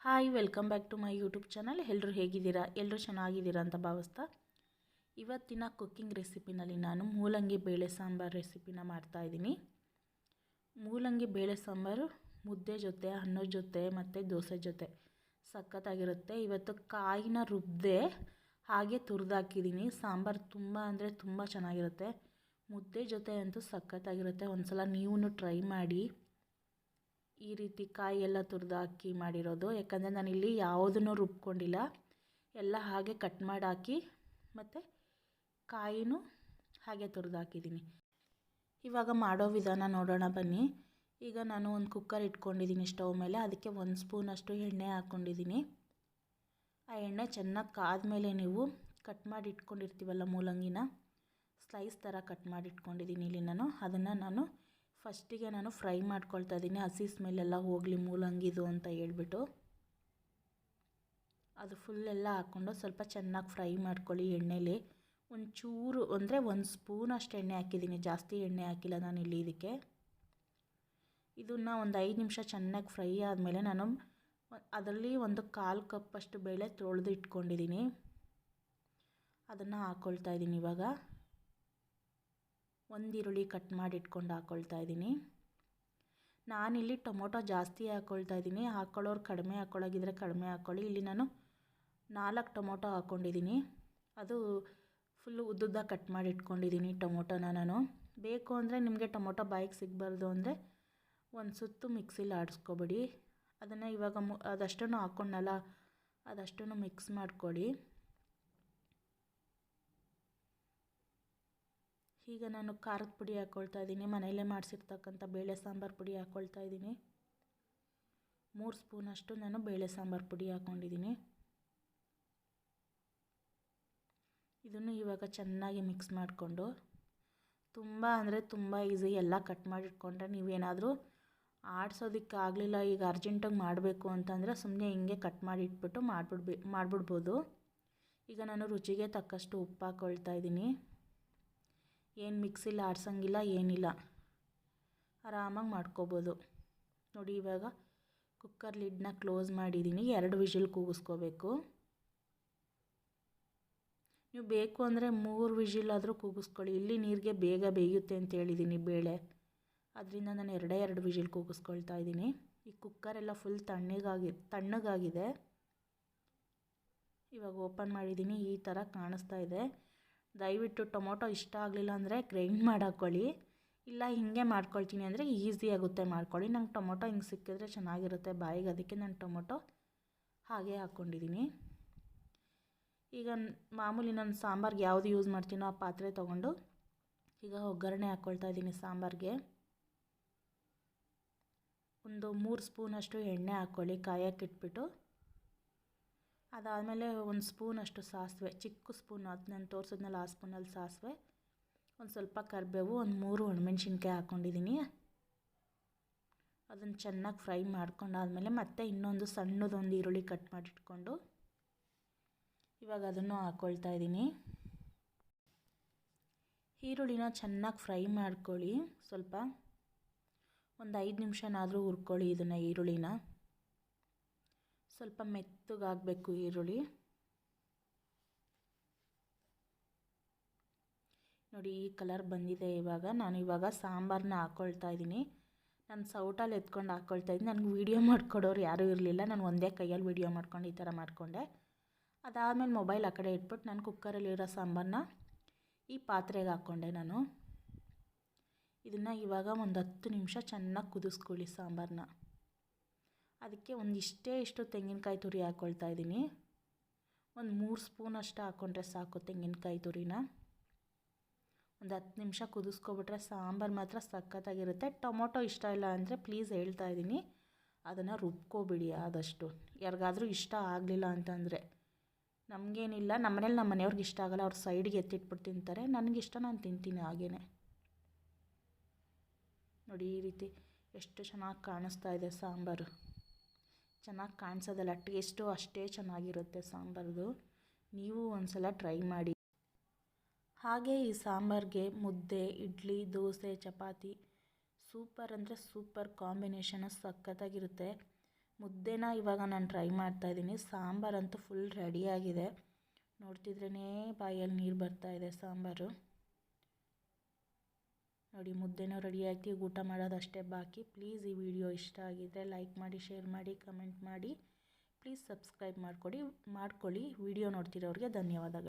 Hi welcome back to my YouTube channel. ಎಲ್ಲರೂ ಹೇಗಿದ್ದೀರಾ? ಎಲ್ಲರೂ ಚೆನ್ನಾಗಿದ್ದೀರಾ ಅಂತ ಭಾವಿಸ್ತಾ ಇವತ್ತಿನ ಕುಕ್ಕಿಂಗ್ ರೆಸಿಪಿನಲ್ಲಿ ನಾನು ಮೂಲಂಗಿ ಬೇಳೆ ಸಾಂಬಾರು ರೆಸಿಪಿನ ಮಾಡ್ತಾಯಿದ್ದೀನಿ. ಮೂಲಂಗಿ ಬೇಳೆ ಸಾಂಬಾರು ಮುದ್ದೆ ಜೊತೆ, ಅನ್ನದ ಜೊತೆ ಮತ್ತು ದೋಸೆ ಜೊತೆ ಸಖತ್ತಾಗಿರುತ್ತೆ. ಇವತ್ತು ಕಾಯಿನ ರುಬ್ಬದೆ ಹಾಗೆ ತುರಿದಾಕಿದ್ದೀನಿ. ಸಾಂಬಾರು ತುಂಬ ಅಂದರೆ ತುಂಬ ಚೆನ್ನಾಗಿರುತ್ತೆ. ಮುದ್ದೆ ಜೊತೆ ಅಂತೂ ಸಖತ್ತಾಗಿರುತ್ತೆ. ಒಂದು ಸಲ ನೀವು ಟ್ರೈ ಮಾಡಿ. ಈ ರೀತಿ ಕಾಯಿ ಎಲ್ಲ ತುರಿದು ಹಾಕಿ ಮಾಡಿರೋದು, ಯಾಕಂದರೆ ನಾನಿಲ್ಲಿ ಯಾವುದನ್ನು ರುಬ್ಕೊಂಡಿಲ್ಲ, ಎಲ್ಲ ಹಾಗೆ ಕಟ್ ಮಾಡಿ ಹಾಕಿ ಮತ್ತು ಕಾಯಿನೂ ಹಾಗೆ ತುರಿದು ಹಾಕಿದ್ದೀನಿ. ಇವಾಗ ಮಾಡೋ ವಿಧಾನ ನೋಡೋಣ ಬನ್ನಿ. ಈಗ ನಾನು ಒಂದು ಕುಕ್ಕರ್ ಇಟ್ಕೊಂಡಿದ್ದೀನಿ ಸ್ಟವ್ ಮೇಲೆ. ಅದಕ್ಕೆ 1 ಸ್ಪೂನಷ್ಟು ಎಣ್ಣೆ ಹಾಕ್ಕೊಂಡಿದ್ದೀನಿ. ಆ ಎಣ್ಣೆ ಚೆನ್ನಾಗಿ ಕಾದ್ಮೇಲೆ ನೀವು ಕಟ್ ಮಾಡಿ ಇಟ್ಕೊಂಡಿರ್ತೀವಲ್ಲ ಮೂಲಂಗಿನ ಸ್ಲೈಸ್ ಥರ ಕಟ್ ಮಾಡಿ ಇಟ್ಕೊಂಡಿದ್ದೀನಿ ಇಲ್ಲಿ ಅದನ್ನು ಫಸ್ಟಿಗೆ ನಾನು ಫ್ರೈ ಮಾಡ್ಕೊಳ್ತಾ ಇದ್ದೀನಿ. ಹಸಿ ಸ್ಮೆಲ್ಲೆಲ್ಲ ಹೋಗಲಿ ಮೂಲಂಗಿದು ಅಂತ ಹೇಳ್ಬಿಟ್ಟು ಅದು ಫುಲ್ಲೆಲ್ಲ ಹಾಕ್ಕೊಂಡು ಸ್ವಲ್ಪ ಚೆನ್ನಾಗಿ ಫ್ರೈ ಮಾಡ್ಕೊಳ್ಳಿ ಎಣ್ಣೆಲಿ. ಒಂಚೂರು ಅಂದರೆ 1 ಸ್ಪೂನಷ್ಟು ಎಣ್ಣೆ ಹಾಕಿದ್ದೀನಿ, ಜಾಸ್ತಿ ಎಣ್ಣೆ ಹಾಕಿಲ್ಲ ನಾನು ಇಲ್ಲಿ ಇದಕ್ಕೆ. ಇದನ್ನು ಒಂದು 5 ನಿಮಿಷ ಚೆನ್ನಾಗಿ ಫ್ರೈ ಆದಮೇಲೆ ನಾನು ಅದರಲ್ಲಿ 1/4 ಕಪ್ಪಷ್ಟು ಬೇಳೆ ತೊಳೆದು ಇಟ್ಕೊಂಡಿದ್ದೀನಿ, ಅದನ್ನು ಹಾಕ್ಕೊಳ್ತಾ ಇದ್ದೀನಿ. ಇವಾಗ 1 ಈರುಳ್ಳಿ ಕಟ್ ಮಾಡಿ ಇಟ್ಕೊಂಡು ಹಾಕ್ಕೊಳ್ತಾ ಇದ್ದೀನಿ. ನಾನಿಲ್ಲಿ ಟೊಮೊಟೊ ಜಾಸ್ತಿ ಹಾಕ್ಕೊಳ್ತಾ ಇದ್ದೀನಿ. ಹಾಕ್ಕೊಳ್ಳೋರು ಕಡಿಮೆ ಹಾಕ್ಕೊಳ್ಳೋಗಿದ್ರೆ ಕಡಿಮೆ ಹಾಕ್ಕೊಳ್ಳಿ. ಇಲ್ಲಿ ನಾನು 4 ಟೊಮೊಟೊ ಹಾಕ್ಕೊಂಡಿದ್ದೀನಿ. ಅದು ಫುಲ್ಲು ಉದ್ದುದ್ದ ಕಟ್ ಮಾಡಿ ಇಟ್ಕೊಂಡಿದ್ದೀನಿ ಟೊಮೊಟೊನ ನಾನು. ಬೇಕು ಅಂದರೆ ನಿಮಗೆ ಟೊಮೊಟೊ ಬಾಯಿಗೆ ಸಿಗಬಾರ್ದು ಅಂದರೆ ಒಂದು ಸುತ್ತು ಮಿಕ್ಸಿಲಿ ಆಡಿಸ್ಕೊಬಿಡಿ. ಅದನ್ನು ಇವಾಗ ಅದಷ್ಟನ್ನು ಹಾಕ್ಕೊಂಡಲ್ಲ, ಅದಷ್ಟನ್ನು ಮಿಕ್ಸ್ ಮಾಡ್ಕೊಳ್ಳಿ. ಈಗ ನಾನು ಖಾರದ ಪುಡಿ ಹಾಕ್ಕೊಳ್ತಾ ಇದ್ದೀನಿ. ಮನೆಯಲ್ಲೇ ಮಾಡಿಸಿರ್ತಕ್ಕಂಥ ಬೇಳೆ ಸಾಂಬಾರು ಪುಡಿ ಹಾಕ್ಕೊಳ್ತಾ ಇದ್ದೀನಿ. 3 ಸ್ಪೂನಷ್ಟು ನಾನು ಬೇಳೆ ಸಾಂಬಾರು ಪುಡಿ ಹಾಕ್ಕೊಂಡಿದ್ದೀನಿ. ಇದನ್ನು ಇವಾಗ ಚೆನ್ನಾಗಿ ಮಿಕ್ಸ್ ಮಾಡಿಕೊಂಡು, ತುಂಬ ಅಂದರೆ ತುಂಬ ಈಸಿ. ಎಲ್ಲ ಕಟ್ ಮಾಡಿ ಇಟ್ಕೊಂಡ್ರೆ ನೀವೇನಾದರೂ ಆಡಿಸೋದಕ್ಕಾಗಲಿಲ್ಲ, ಈಗ ಅರ್ಜೆಂಟಾಗಿ ಮಾಡಬೇಕು ಅಂತಂದರೆ ಸುಮ್ಮನೆ ಹಿಂಗೆ ಕಟ್ ಮಾಡಿ ಇಟ್ಬಿಟ್ಟು ಮಾಡಿಬಿಡ್ಬೋದು. ಈಗ ನಾನು ರುಚಿಗೆ ತಕ್ಕಷ್ಟು ಉಪ್ಪು ಹಾಕ್ಕೊಳ್ತಾ ಇದ್ದೀನಿ. ಏನು ಮಿಕ್ಸಿಲಿ ಆಡ್ಸೋಂಗಿಲ್ಲ, ಏನಿಲ್ಲ, ಆರಾಮಾಗಿ ಮಾಡ್ಕೋಬೋದು. ನೋಡಿ ಇವಾಗ ಕುಕ್ಕರ್ ಲಿಡ್ನ ಕ್ಲೋಸ್ ಮಾಡಿದ್ದೀನಿ. 2 ವಿಷಿಲ್ ಕೂಗಿಸ್ಕೋಬೇಕು. ನೀವು ಬೇಕು ಅಂದರೆ 3 ವಿಷಿಲಾದರೂ ಕೂಗಿಸ್ಕೊಳ್ಳಿ. ಇಲ್ಲಿ ನೀರಿಗೆ ಬೇಗ ಬೇಯುತ್ತೆ ಅಂತ ಹೇಳಿದ್ದೀನಿ ಬೇಳೆ, ಅದರಿಂದ ನಾನು 2 ವಿಷಿಲ್ ಕೂಗಿಸ್ಕೊಳ್ತಾ ಇದ್ದೀನಿ. ಈ ಕುಕ್ಕರೆಲ್ಲ ಫುಲ್ ತಣ್ಣಗಾಗಿದೆ. ಇವಾಗ ಓಪನ್ ಮಾಡಿದ್ದೀನಿ. ಈ ಥರ ಕಾಣಿಸ್ತಾ ಇದೆ. ದಯವಿಟ್ಟು ಟೊಮೊಟೊ ಇಷ್ಟ ಆಗಲಿಲ್ಲ ಅಂದರೆ ಗ್ರೈಂಡ್ ಮಾಡಿ ಹಾಕ್ಕೊಳ್ಳಿ, ಇಲ್ಲ ಹಿಂಗೆ ಮಾಡ್ಕೊಳ್ತೀನಿ ಅಂದರೆ ಈಸಿ ಆಗುತ್ತೆ ಮಾಡ್ಕೊಳ್ಳಿ. ನಂಗೆ ಟೊಮೊಟೊ ಹಿಂಗೆ ಸಿಕ್ಕಿದ್ರೆ ಚೆನ್ನಾಗಿರುತ್ತೆ ಬಾಯಿಗೆ, ಅದಕ್ಕೆ ನಾನು ಟೊಮೊಟೊ ಹಾಗೆ ಹಾಕ್ಕೊಂಡಿದ್ದೀನಿ. ಈಗ ಮಾಮೂಲಿ ನಾನು ಸಾಂಬಾರ್ಗೆ ಯಾವುದು ಯೂಸ್ ಮಾಡ್ತೀನೋ ಆ ಪಾತ್ರೆ ತೊಗೊಂಡು ಈಗ ಒಗ್ಗರಣೆ ಹಾಕ್ಕೊಳ್ತಾ ಇದ್ದೀನಿ. ಸಾಂಬಾರಿಗೆ ಒಂದು 3 ಸ್ಪೂನಷ್ಟು ಎಣ್ಣೆ ಹಾಕ್ಕೊಳ್ಳಿ ಕಾಯಕ್ಕಿಟ್ಬಿಟ್ಟು. ಅದಾದಮೇಲೆ 1 ಸ್ಪೂನಷ್ಟು ಸಾಸಿವೆ, ಚಿಕ್ಕ ಸ್ಪೂನು, ಅದು ನಾನು ತೋರಿಸಿದ್ನಲ್ಲ ಆ ಸ್ಪೂನಲ್ಲಿ ಸಾಸಿವೆ, ಒಂದು ಸ್ವಲ್ಪ ಕರಿಬೇವು, ಒಂದು 3 ಒಣಮೆಣ್ಸಿನ್ಕಾಯಿ ಹಾಕ್ಕೊಂಡಿದ್ದೀನಿ. ಅದನ್ನು ಚೆನ್ನಾಗಿ ಫ್ರೈ ಮಾಡ್ಕೊಂಡಾದಮೇಲೆ ಮತ್ತೆ ಇನ್ನೊಂದು ಸಣ್ಣದೊಂದು ಈರುಳ್ಳಿ ಕಟ್ ಮಾಡಿಟ್ಕೊಂಡು ಇವಾಗ ಅದನ್ನು ಹಾಕ್ಕೊಳ್ತಾ ಇದ್ದೀನಿ. ಈರುಳ್ಳಿನ ಚೆನ್ನಾಗಿ ಫ್ರೈ ಮಾಡ್ಕೊಳ್ಳಿ. ಸ್ವಲ್ಪ ಒಂದು 5 ನಿಮಿಷನಾದರೂ ಹುರ್ಕೊಳ್ಳಿ ಇದನ್ನು. ಈರುಳ್ಳಿನ ಸ್ವಲ್ಪ ಮೆತ್ತಗಾಗಬೇಕು ಈರುಳ್ಳಿ. ನೋಡಿ ಈ ಕಲರ್ ಬಂದಿದೆ. ಇವಾಗ ಸಾಂಬಾರನ್ನ ಹಾಕ್ಕೊಳ್ತಾ ಇದ್ದೀನಿ. ನಾನು ಸೌಟಲ್ಲಿ ಎತ್ಕೊಂಡು ಹಾಕ್ಕೊಳ್ತಾ ಇದ್ದೀನಿ. ನನಗೆ ವೀಡಿಯೋ ಮಾಡ್ಕೊಡೋರು ಯಾರೂ ಇರಲಿಲ್ಲ. ನಾನು ಒಂದೇ ಕೈಯಲ್ಲಿ ವೀಡಿಯೋ ಮಾಡ್ಕೊಂಡು ಈ ಥರ ಮಾಡಿಕೊಂಡೆ. ಅದಾದಮೇಲೆ ಮೊಬೈಲ್ ಆ ಕಡೆ ಇಟ್ಬಿಟ್ಟು ನಾನು ಕುಕ್ಕರಲ್ಲಿರೋ ಸಾಂಬಾರನ್ನ ಈ ಪಾತ್ರೆಗೆ ಹಾಕ್ಕೊಂಡೆ ನಾನು. ಇದನ್ನು ಇವಾಗ ಒಂದು 10 ನಿಮಿಷ ಚೆನ್ನಾಗಿ ಕುದಿಸ್ಕೊಳ್ಳಿ ಸಾಂಬಾರನ್ನ. ಅದಕ್ಕೆ ಇಷ್ಟು ತೆಂಗಿನಕಾಯಿ ತುರಿ ಹಾಕ್ಕೊಳ್ತಾ ಇದ್ದೀನಿ. ಒಂದು 3 ಸ್ಪೂನಷ್ಟು ಹಾಕ್ಕೊಂಡ್ರೆ ಸಾಕು ತೆಂಗಿನಕಾಯಿ ತುರಿನ. ಒಂದು 10 ನಿಮಿಷ ಕುದಿಸ್ಕೊಬಿಟ್ರೆ ಸಾಂಬಾರು ಮಾತ್ರ ಸಖತ್ತಾಗಿರುತ್ತೆ. ಟೊಮೊಟೊ ಇಷ್ಟ ಇಲ್ಲ ಅಂದರೆ ಪ್ಲೀಸ್ ಹೇಳ್ತಾ ಇದ್ದೀನಿ, ಅದನ್ನು ರುಬ್ಕೊಬಿಡಿ ಆದಷ್ಟು. ಯಾರಿಗಾದರೂ ಇಷ್ಟ ಆಗಲಿಲ್ಲ ಅಂತಂದರೆ, ನಮಗೇನಿಲ್ಲ, ನಮ್ಮ ಮನೆಯವ್ರಿಗೆ ಇಷ್ಟ ಆಗೋಲ್ಲ, ಅವ್ರು ಸೈಡ್ಗೆ ಎತ್ತಿಟ್ಬಿಟ್ಟು ತಿಂತಾರೆ. ನನಗಿಷ್ಟ, ನಾನು ತಿಂತೀನಿ ಹಾಗೇ. ನೋಡಿ ಈ ರೀತಿ ಎಷ್ಟು ಚೆನ್ನಾಗಿ ಕಾಣಿಸ್ತಾ ಇದೆ ಸಾಂಬಾರು. ಚೆನ್ನಾಗಿ ಕಾಣಿಸೋದಲ್ಲ, ಟೇಸ್ಟು ಅಷ್ಟೇ ಚೆನ್ನಾಗಿರುತ್ತೆ ಸಾಂಬಾರ್ದು. ನೀವು ಒಂದು ಸಲ ಟ್ರೈ ಮಾಡಿ. ಹಾಗೆ ಈ ಸಾಂಬಾರಿಗೆ ಮುದ್ದೆ, ಇಡ್ಲಿ, ದೋಸೆ, ಚಪಾತಿ ಸೂಪರ್ ಅಂದರೆ ಸೂಪರ್ ಕಾಂಬಿನೇಷನು ಸಖತ್ತಾಗಿರುತ್ತೆ. ಮುದ್ದೆನ ಇವಾಗ ನಾನು ಟ್ರೈ ಮಾಡ್ತಾಯಿದ್ದೀನಿ. ಸಾಂಬಾರಂತೂ ಫುಲ್ ರೆಡಿಯಾಗಿದೆ. ನೋಡ್ತಿದ್ರೇ ಬಾಯಲ್ಲಿ ನೀರು ಬರ್ತಾಯಿದೆ ಸಾಂಬಾರು. ನೋಡಿ, ಮುದ್ದೆನೂ ರೆಡಿ ಆಯ್ತು. ಊಟ ಮಾಡೋದಷ್ಟೇ ಬಾಕಿ. ಪ್ಲೀಸ್ ಈ ವಿಡಿಯೋ ಇಷ್ಟ ಆಗಿದ್ದರೆ ಲೈಕ್ ಮಾಡಿ, ಶೇರ್ ಮಾಡಿ, ಕಮೆಂಟ್ ಮಾಡಿ. ಪ್ಲೀಸ್ ಸಬ್ಸ್ಕ್ರೈಬ್ ಮಾಡ್ಕೊಳ್ಳಿ. ವಿಡಿಯೋ ನೋಡ್ತಿರೋರಿಗೆ ಧನ್ಯವಾದಗಳು.